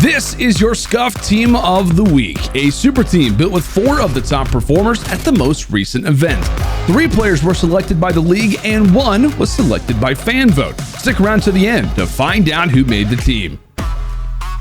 This is your SCUF Team of the Week, a super team built with 4 of the top performers at the most recent event. 3 players were selected by the league and 1 was selected by fan vote. Stick around to the end to find out who made the team.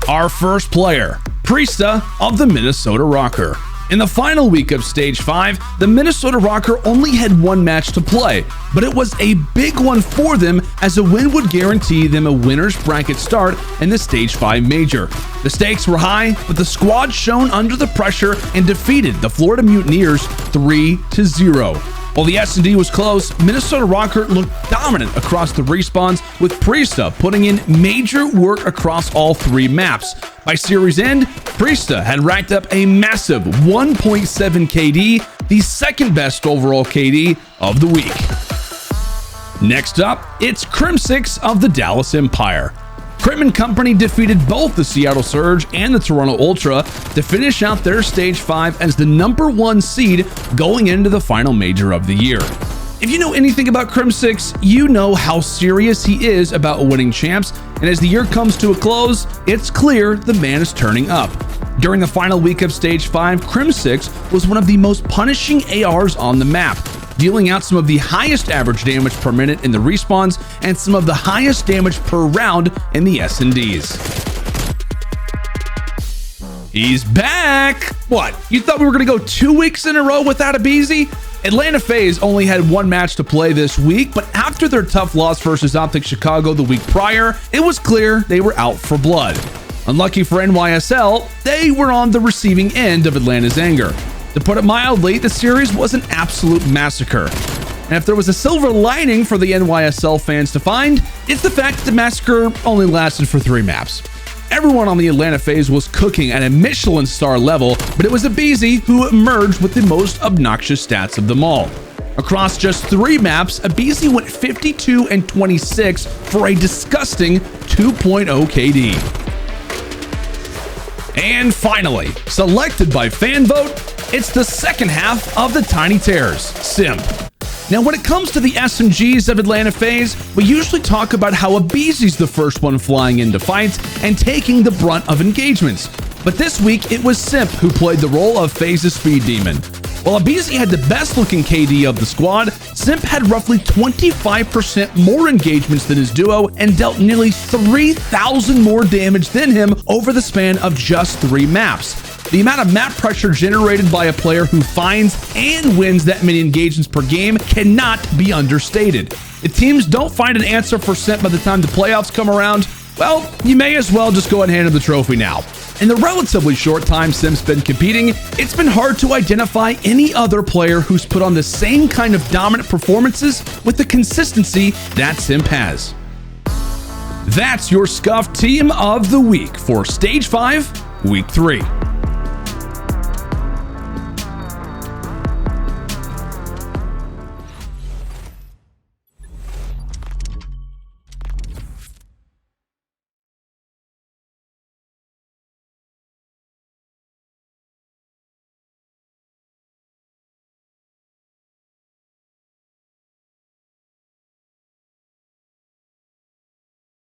Our first player, Priestahh of the Minnesota Røkkr. In the final week of Stage 5, the Minnesota Røkkr only had 1 match to play, but it was a big one for them as a win would guarantee them a winner's bracket start in the Stage 5 major. The stakes were high, but the squad shone under the pressure and defeated the Florida Mutineers 3-0. While the S&D was close, Minnesota Røkkr looked dominant across the respawns, with Priestahh putting in major work across all 3 maps. By series end, Priestahh had racked up a massive 1.7 KD, the second best overall KD of the week. Next up, it's Crimsix of the Dallas Empire. Crim and company defeated both the Seattle Surge and the Toronto Ultra to finish out their Stage 5 as the #1 seed going into the final major of the year. If you know anything about Crimsix, you know how serious he is about winning champs, and as the year comes to a close, it's clear the man is turning up. During the final week of Stage 5, Crimsix was one of the most punishing ARs on the map, dealing out some of the highest average damage per minute in the respawns and some of the highest damage per round in the S&Ds. He's back! What, you thought we were going to go 2 weeks in a row without aBeZy? Atlanta FaZe only had 1 match to play this week, but after their tough loss versus OpTic Chicago the week prior, it was clear they were out for blood. Unlucky for NYSL, they were on the receiving end of Atlanta's anger. To put it mildly, the series was an absolute massacre. And if there was a silver lining for the NYSL fans to find, it's the fact that the massacre only lasted for 3 maps. Everyone on the Atlanta FaZe was cooking at a Michelin star level, but it was aBeZy who emerged with the most obnoxious stats of them all. Across just 3 maps, aBeZy went 52 and 26 for a disgusting 2.0 KD. And finally, selected by fan vote, it's the second half of the Tiny Terrors, SIMP. Now, when it comes to the SMGs of Atlanta FaZe, we usually talk about how aBeZy's the first one flying into fights and taking the brunt of engagements. But this week, it was SIMP who played the role of FaZe's speed demon. While aBeZy had the best looking KD of the squad, SIMP had roughly 25% more engagements than his duo and dealt nearly 3,000 more damage than him over the span of just 3 maps. The amount of map pressure generated by a player who finds and wins that many engagements per game cannot be understated. If teams don't find an answer for SIMP by the time the playoffs come around, well, you may as well just go and hand him the trophy now. In the relatively short time SIMP's been competing, it's been hard to identify any other player who's put on the same kind of dominant performances with the consistency that SIMP has. That's your SCUF Team of the Week for Stage 5, Week 3.